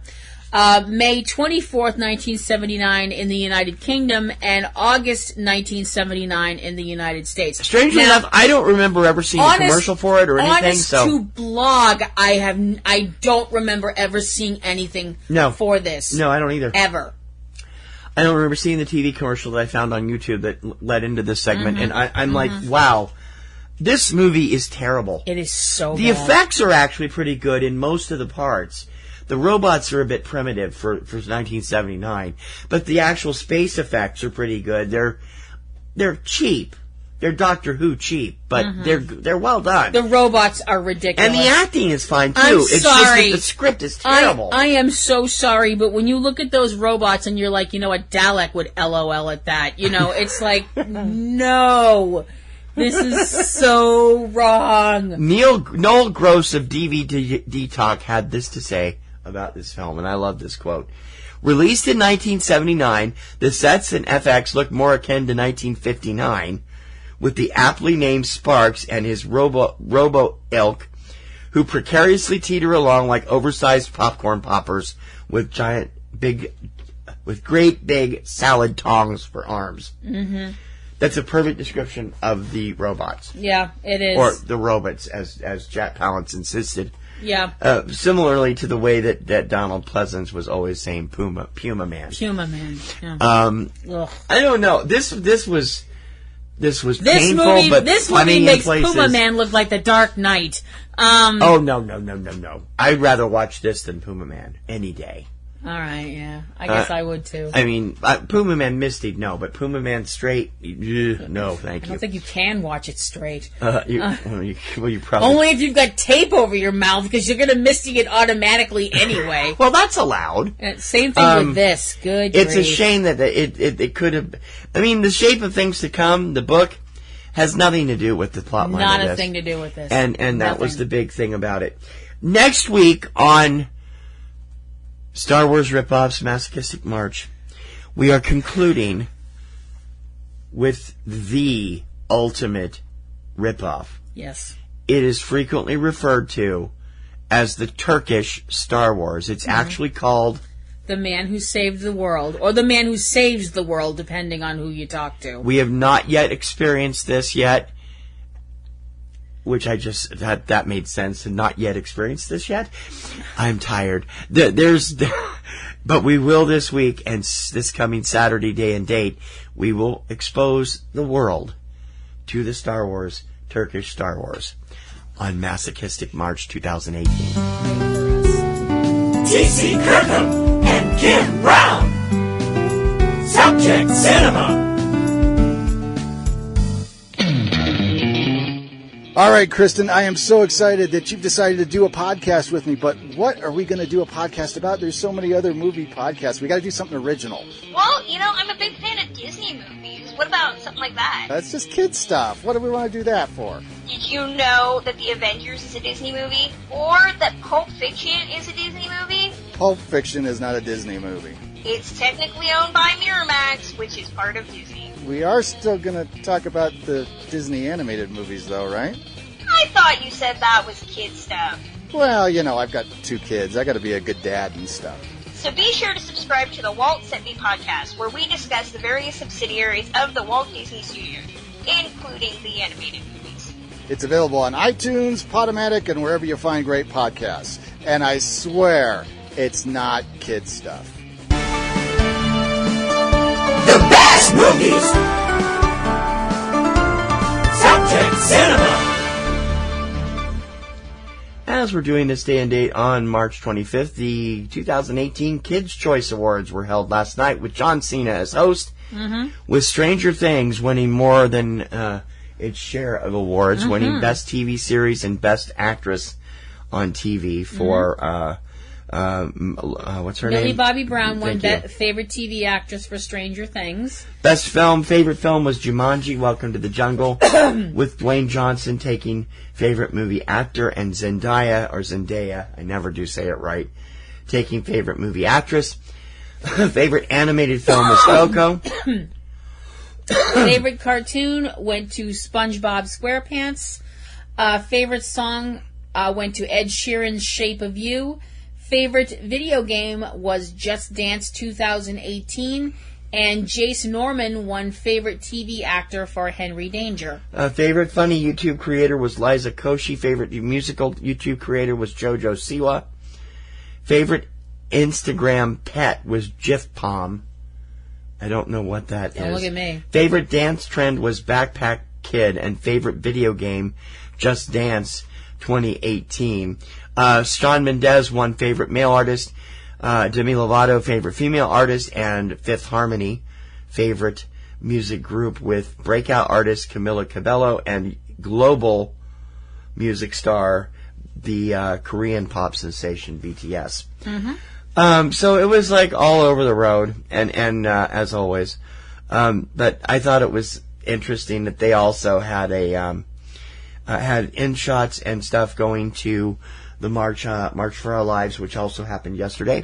May 24th, 1979 in the United Kingdom, and August 1979 in the United States. Strangely enough, I don't remember ever seeing a commercial for it or anything. Honest to blog, I don't remember ever seeing anything for this. No, I don't either. Ever. I don't remember seeing the TV commercial that I found on YouTube that led into this segment, and I'm like, wow, this movie is terrible. It is so bad. The effects are actually pretty good in most of the parts. The robots are a bit primitive for 1979, but the actual space effects are pretty good. They're cheap. They're Doctor Who cheap, but they're well done. The robots are ridiculous. And the acting is fine, too. I'm It's sorry. just that the script is terrible. I am so sorry, but when you look at those robots and you're like, you know what, Dalek would LOL at that. You know, it's like, no. This is so wrong. Noel Gross of DVD Talk had this to say about this film, and I love this quote. Released in 1979, the sets and FX look more akin to 1959, with the aptly named Sparks and his robo-ilk, who precariously teeter along like oversized popcorn poppers with great big salad tongs for arms. That's a perfect description of the robots. Yeah, it is. Or the robots, as Jack Palance insisted. Yeah. Similarly to the way that Donald Pleasance was always saying Puma Man. Puma Man. Yeah. I don't know. This was painful, but this funny movie makes in places. Puma Man look like the Dark Knight. Oh no! I'd rather watch this than Puma Man any day. All right, yeah. I guess I would too. I mean, Puma Man Misty, no, but Puma Man Straight, no, thank you. I don't think you can watch it straight. You probably... Only if you've got tape over your mouth, because you're going to Misty it automatically anyway. Well, that's allowed. Same thing with this. Good It's grief. a shame that it could have... I mean, The Shape of Things to Come, the book, has nothing to do with the plot line Not of a this. thing to do with this. And that was the big thing about it. Next week on Star Wars Ripoffs Masochistic March, we are concluding with the ultimate ripoff. Yes. It is frequently referred to as the Turkish Star Wars. It's actually called The Man Who Saved the World, or The Man Who Saves the World, depending on who you talk to. We have not yet experienced this yet, which I just, that made sense, and not yet experienced this yet. I'm tired. But we will this week, and this coming Saturday day and date, we will expose the world to the Turkish Star Wars. on Masochistic March 2018. T.C. Kirkham and Kim Brown. Subject Cinema. All right, Kristen, I am so excited that you've decided to do a podcast with me, but what are we going to do a podcast about? There's so many other movie podcasts. We got to do something original. Well, I'm a big fan of Disney movies. What about something like that? That's just kid stuff. What do we want to do that for? Did you know that The Avengers is a Disney movie? Or that Pulp Fiction is a Disney movie? Pulp Fiction is not a Disney movie. It's technically owned by Miramax, which is part of Disney. We are still going to talk about the Disney animated movies, though, right? I thought you said that was kid stuff. Well, I've got 2 kids. I got to be a good dad and stuff. So be sure to subscribe to the Walt Sent Me podcast, where we discuss the various subsidiaries of the Walt Disney Studios, including the animated movies. It's available on iTunes, Podomatic, and wherever you find great podcasts. And I swear, it's not kid stuff. The best movies. Subject Cinema. As we're doing this day and date on March 25th, the 2018 Kids' Choice Awards were held last night with John Cena as host, with Stranger Things winning more than its share of awards, winning Best TV Series and Best Actress on TV for, what's her name? Millie Bobby Brown won Favorite TV Actress for Stranger Things. Best Film, favorite film was Jumanji, Welcome to the Jungle, with Dwayne Johnson taking Favorite Movie Actor, and Zendaya, I never do say it right, taking Favorite Movie Actress. Favorite animated film was Coco. Favorite cartoon went to SpongeBob SquarePants. Favorite song went to Ed Sheeran's Shape of You. Favorite video game was Just Dance 2018. And Jace Norman won Favorite TV Actor for Henry Danger. Favorite funny YouTube creator was Liza Koshy. Favorite musical YouTube creator was JoJo Siwa. Favorite Instagram pet was Jif Palm. I don't know what that is. Don't look at me. Favorite dance trend was Backpack Kid. And favorite video game, Just Dance 2018. Shawn Mendes won Favorite Male Artist. Demi Lovato, Favorite Female Artist, and Fifth Harmony, Favorite Music Group, with breakout artist Camila Cabello and global music star, the Korean pop sensation BTS. So it was like all over the road, and as always. But I thought it was interesting that they also had had in shots and stuff going to the March for Our Lives, which also happened yesterday,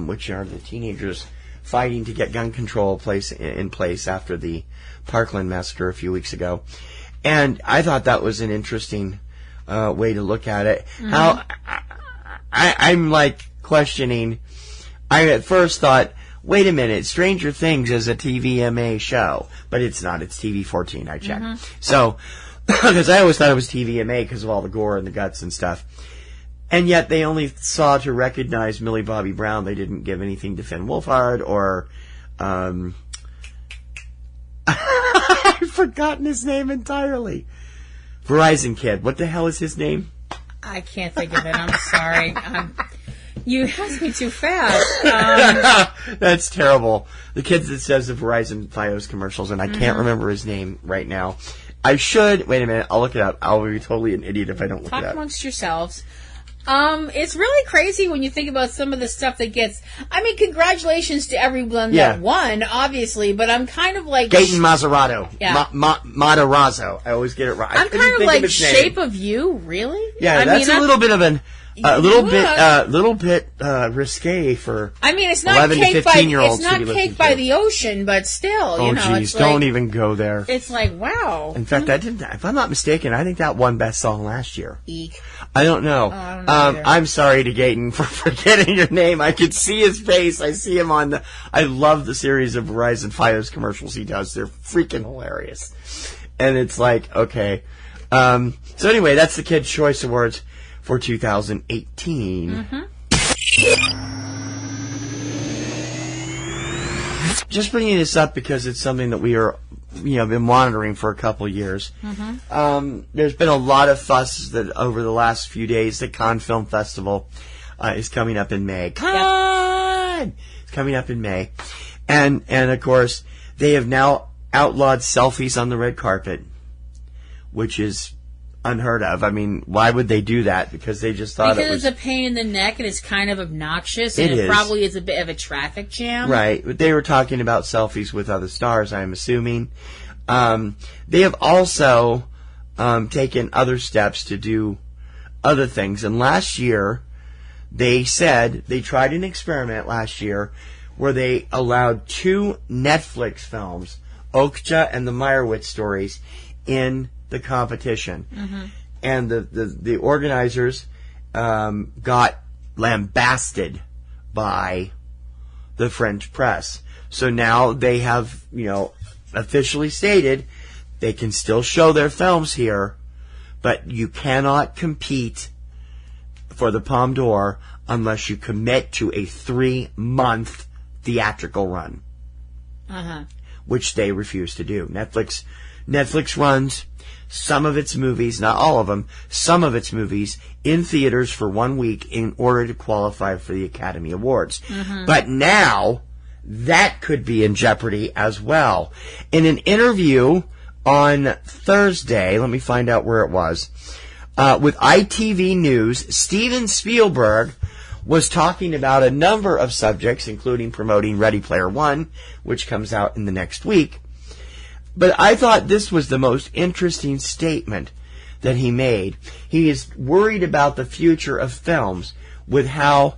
which are the teenagers fighting to get gun control in place after the Parkland massacre a few weeks ago. And I thought that was an interesting way to look at it. How I'm like questioning. I at first thought, wait a minute, Stranger Things is a TVMA show, but it's not. It's TV14. I checked. So, because I always thought it was TVMA because of all the gore and the guts and stuff. And yet they only saw to recognize Millie Bobby Brown. They didn't give anything to Finn Wolfhard or... I've forgotten his name entirely. Verizon Kid. What the hell is his name? I can't think of it. I'm sorry. You asked me too fast. That's terrible. The kid that says the Verizon Fios commercials, and I can't remember his name right now. I should. Wait a minute. I'll look it up. I'll be totally an idiot if I don't look it up. Talk amongst yourselves. It's really crazy when you think about some of the stuff that gets... I mean, congratulations to everyone that won, obviously, but I'm kind of like... Gaten Mazzarato. Yeah. Matarazzo. I always get it right. I'm kind of like Shape of You, really? Yeah, that's a little bit of an... A little bit risque for 11 to 15-years. It's not Cake by the Ocean, but still, you know. Oh, geez, don't even go there. It's like, wow. In fact, if I'm not mistaken, I think that won Best Song last year. Eek. I don't know. I don't know I'm sorry to Gaten for forgetting your name. I could see his face. I see him on I love the series of Verizon Fios commercials he does. They're freaking hilarious. And it's like, okay. So anyway, that's the Kids' Choice Awards for 2018. Just bringing this up because it's something that we are been monitoring for a couple years. There's been a lot of fuss that over the last few days. The Cannes Film Festival is coming up in May. Cannes! It's coming up in May. And of course, they have now outlawed selfies on the red carpet, which is unheard of. I mean, why would they do that? Because they just thought it's a pain in the neck and it's kind of obnoxious and it probably is a bit of a traffic jam. Right. But they were talking about selfies with other stars, I'm assuming. They have also taken other steps to do other things. And last year, they said they tried an experiment last year where they allowed 2 Netflix films, Okja and the Meyerowitz stories, in the competition. And the organizers got lambasted by the French press. So now they have, officially stated they can still show their films here, but you cannot compete for the Palme d'Or unless you commit to a 3-month theatrical run, which they refuse to do. Netflix runs some of its movies, not all of them, some of its movies in theaters for 1 week in order to qualify for the Academy Awards. But now that could be in jeopardy as well. In an interview on Thursday, let me find out where it was, with ITV News, Steven Spielberg was talking about a number of subjects, including promoting Ready Player One, which comes out in the next week. But I thought this was the most interesting statement that he made. He is worried about the future of films with how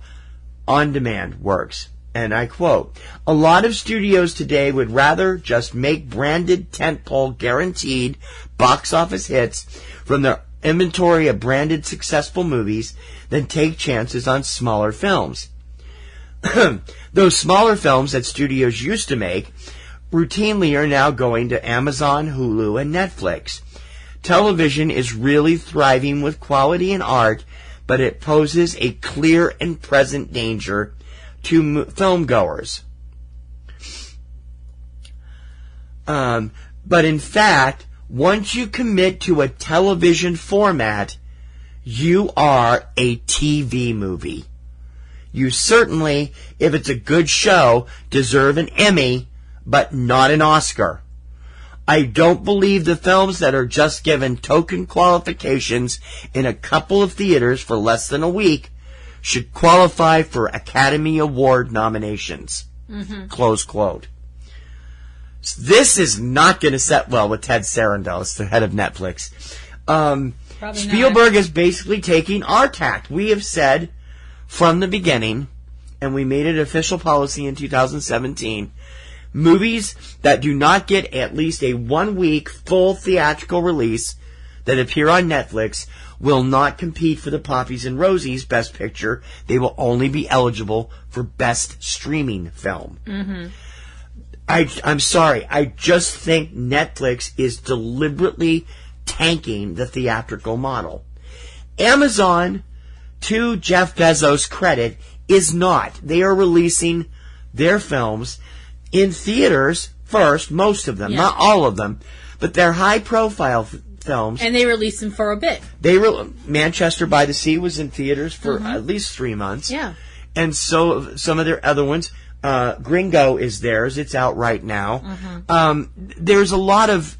on-demand works. And I quote, "A lot of studios today would rather just make branded tentpole guaranteed box office hits from their inventory of branded successful movies than take chances on smaller films. Those smaller films that studios used to make routinely are now going to Amazon, Hulu, and Netflix. Television is really thriving with quality and art, but it poses a clear and present danger to film goers. But in fact, once you commit to a television format, you are a TV movie. You certainly, if it's a good show, deserve an Emmy, but not an Oscar. I don't believe the films that are just given token qualifications in a couple of theaters for less than a week should qualify for Academy Award nominations." Close quote. This is not going to set well with Ted Sarandos, the head of Netflix. Spielberg is basically taking our tact. We have said from the beginning, and we made it official policy in 2017, movies that do not get at least a 1-week full theatrical release that appear on Netflix will not compete for the Poppies and Rosie's Best Picture. They will only be eligible for Best Streaming Film. I'm sorry. I just think Netflix is deliberately tanking the theatrical model. Amazon, to Jeff Bezos' credit, is not. They are releasing their films in theaters first, most of them, not all of them, but they're high-profile films. And they released them for a bit. Manchester by the Sea was in theaters for at least 3 months. Yeah. And so some of their other ones, Gringo is theirs. It's out right now. There's a lot of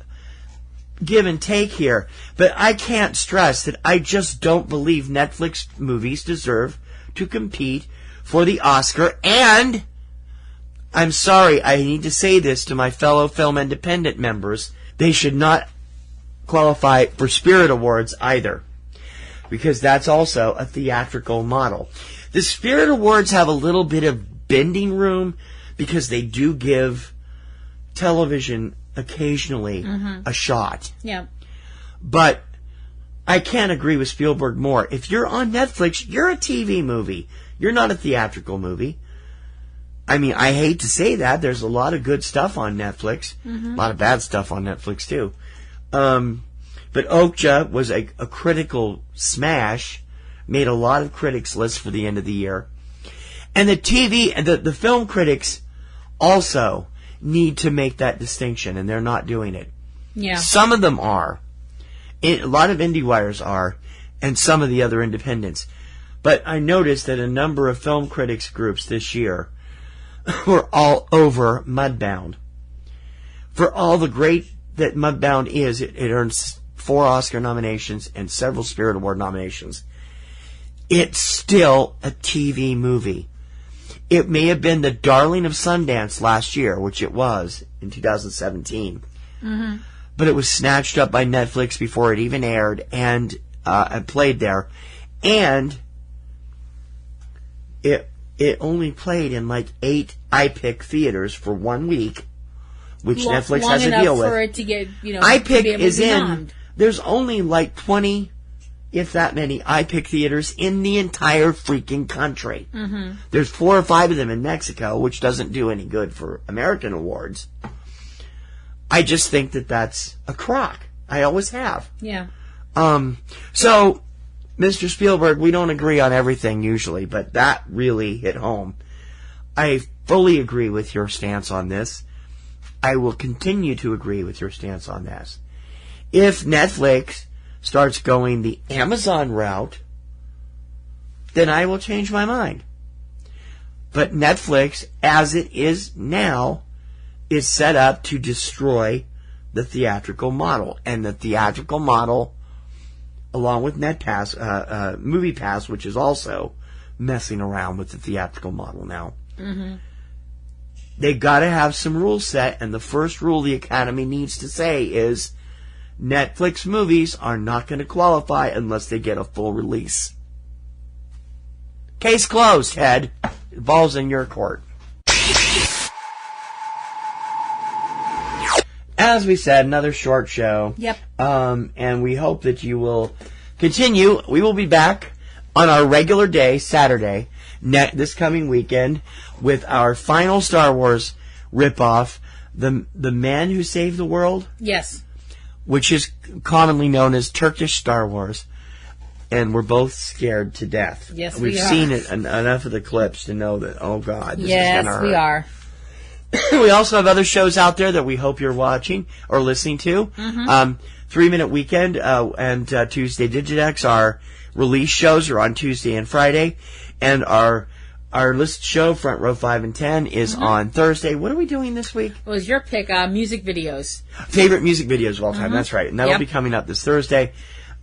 give and take here, but I can't stress that I just don't believe Netflix movies deserve to compete for the Oscar. And I'm sorry, I need to say this to my fellow Film Independent members, they should not qualify for Spirit Awards either, because that's also a theatrical model. The Spirit Awards have a little bit of bending room because they do give television occasionally a shot. Yeah. But I can't agree with Spielberg more. If you're on Netflix, you're a TV movie. You're not a theatrical movie. I mean, I hate to say that. There's a lot of good stuff on Netflix. A lot of bad stuff on Netflix, too. But Okja was a critical smash. Made a lot of critics' lists for the end of the year. And the film critics also need to make that distinction, and they're not doing it. Yeah. Some of them are. A lot of IndieWires are, and some of the other independents. But I noticed that a number of film critics groups this year were all over Mudbound. For all the great that Mudbound is, it earns 4 Oscar nominations and several Spirit Award nominations. It's still a TV movie. It may have been the darling of Sundance last year, which it was in 2017. Mm-hmm. But it was snatched up by Netflix before it even aired and played there. And it only played in like 8 iPic theaters for 1 week, which Netflix has a deal with. For it to get, iPic is in. There's only like 20, if that many, iPic theaters in the entire freaking country. Mm-hmm. There's 4 or 5 of them in Mexico, which doesn't do any good for American awards. I just think that that's a crock. I always have. Yeah. So, Mr. Spielberg, we don't agree on everything usually, but that really hit home. I fully agree with your stance on this. I will continue to agree with your stance on this. If Netflix starts going the Amazon route, then I will change my mind. But Netflix, as it is now, is set up to destroy the theatrical model. And the theatrical model, along with NetPass, MoviePass, which is also messing around with the theatrical model now. Mm-hmm. They got to have some rules set, and the first rule the Academy needs to say is Netflix movies are not going to qualify unless they get a full release. Case closed, Ted. The ball's in your court. As we said, another short show. Yep. And we hope that you will continue. We will be back on our regular day, Saturday, this coming weekend, with our final Star Wars ripoff, The Man Who Saved the World. Yes. Which is commonly known as Turkish Star Wars. And we're both scared to death. Yes, We've seen it enough of the clips to know that, oh God, this is going to hurt. Yes, we are. We also have other shows out there that we hope you're watching or listening to. Mm-hmm. 3 Minute Weekend and Tuesday Digidex. Our release shows are on Tuesday and Friday. And our list show, Front Row 5 and 10, is on Thursday. What are we doing this week? It was your pick, music videos. Favorite music videos of all time. That's right. And that'll be coming up this Thursday.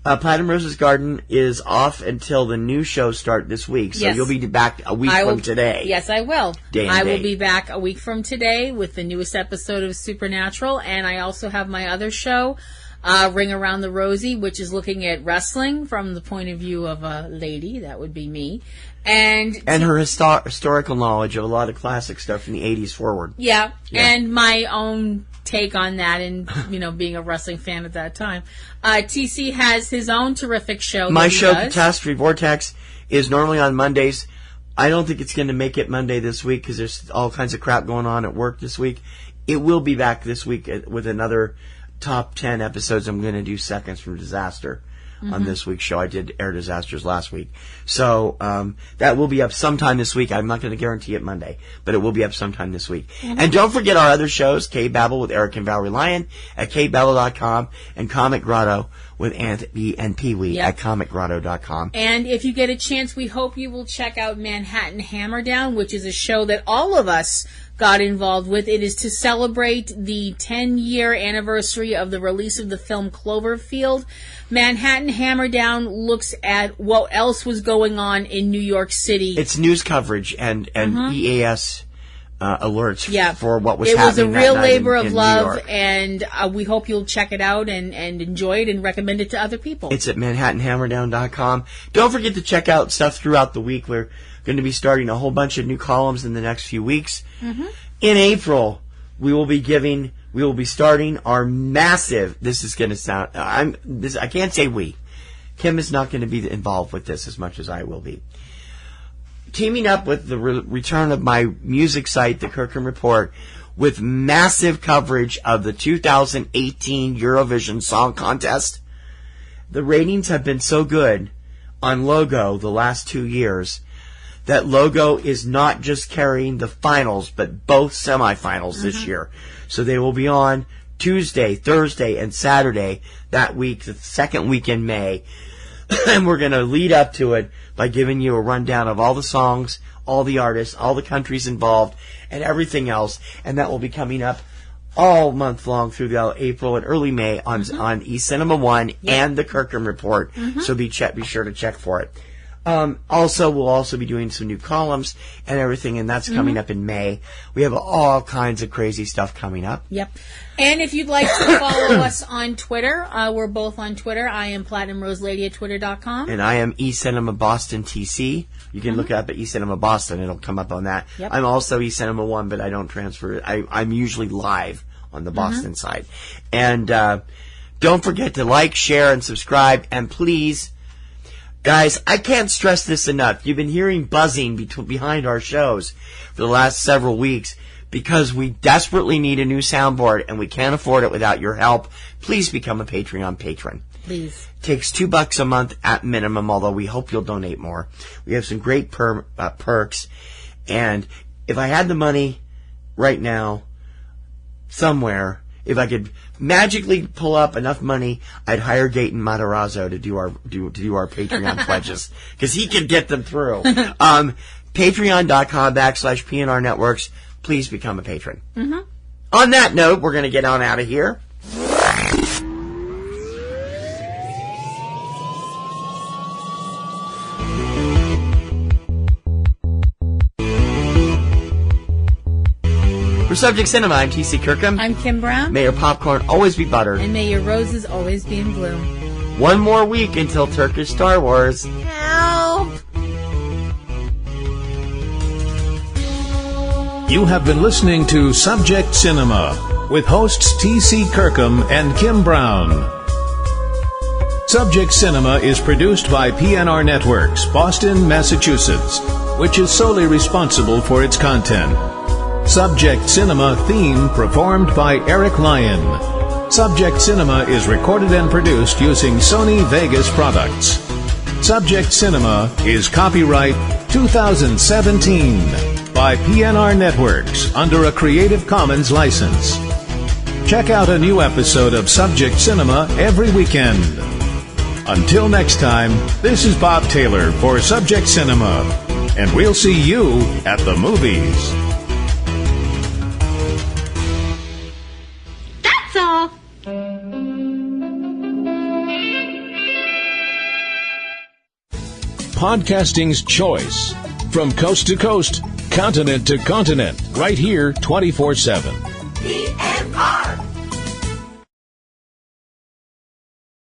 Platinum Rose's Garden is off until the new shows start this week. So you'll be back a week from today. Yes, I will. I will be back a week from today with the newest episode of Supernatural. And I also have my other show, Ring Around the Rosie, which is looking at wrestling from the point of view of a lady. That would be me. And her historical knowledge of a lot of classic stuff from the 80s forward. Yeah, and my own take on that, and being a wrestling fan at that time. TC has his own terrific show. My show, Catastrophe, Vortex, is normally on Mondays. I don't think it's going to make it Monday this week because there's all kinds of crap going on at work this week. It will be back this week with another top 10 episodes. I'm going to do Seconds from Disaster on this week's show. I did Air Disasters last week. So that will be up sometime this week. I'm not going to guarantee it Monday, but it will be up sometime this week. And don't forget our other shows, Cavebabble with Eric and Valerie Lyon at cavebabble.com and Comic Grotto with Anthony and Pee-wee at comicgrotto.com. And if you get a chance, we hope you will check out Manhattan Hammerdown, which is a show that all of us got involved with. It is to celebrate the 10-year anniversary of the release of the film Cloverfield. Manhattan Hammerdown looks at what else was going on in New York City. It's news coverage and EAS alerts for what was happening. It was a real labor of love, and we hope you'll check it out and enjoy it and recommend it to other people. It's at manhattanhammerdown.com. Don't forget to check out stuff throughout the week. We're going to be starting a whole bunch of new columns in the next few weeks. In April, we will be starting our massive, this is going to sound, I can't say we. Kim is not going to be involved with this as much as I will be. Teaming up with the return of my music site, the Kirkham Report, with massive coverage of the 2018 Eurovision Song Contest. The ratings have been so good on Logo the last 2 years that Logo is not just carrying the finals, but both semifinals this year. So they will be on Tuesday, Thursday, and Saturday that week, the second week in May. And we're going to lead up to it by giving you a rundown of all the songs, all the artists, all the countries involved, and everything else. And that will be coming up all month long through April and early May on eCinemaOne and the Kirkham Report. So be sure to check for it. Also, we'll also be doing some new columns and everything, and that's coming up in May. We have all kinds of crazy stuff coming up. Yep. And if you'd like to follow us on Twitter, we're both on Twitter. I am PlatinumRoseLady at Twitter.com. And I am eCinemaBoston TC. You can look it up at eCinemaBoston. It'll come up on that. Yep. I'm also eCinemaOne, but I don't transfer it. I'm usually live on the Boston side. And don't forget to like, share, and subscribe. And please, guys, I can't stress this enough. You've been hearing buzzing behind our shows for the last several weeks because we desperately need a new soundboard and we can't afford it without your help. Please become a Patreon patron. Please. Takes $2 a month at minimum, although we hope you'll donate more. We have some great perks. And if I had the money right now, somewhere, if I could magically pull up enough money, I'd hire Gaten Matarazzo to do our Patreon pledges because he could get them through. Patreon.com/PNRNetworks. Please become a patron. On that note, we're going to get on out of here. For Subject Cinema, I'm T.C. Kirkham. I'm Kim Brown. May your popcorn always be buttered. And may your roses always be in bloom. One more week until Turkish Star Wars. Help! You have been listening to Subject Cinema with hosts T.C. Kirkham and Kim Brown. Subject Cinema is produced by PNRNetworks, Boston, Massachusetts, which is solely responsible for its content. Subject Cinema theme performed by Eric Lyon. Subject Cinema is recorded and produced using Sony Vegas products. Subject Cinema is copyright 2017 by PNRNetworks under a Creative Commons license. Check out a new episode of Subject Cinema every weekend. Until next time, this is Bob Taylor for Subject Cinema, and we'll see you at the movies. That's all. Podcasting's choice. From coast to coast, continent to continent, right here 24/7.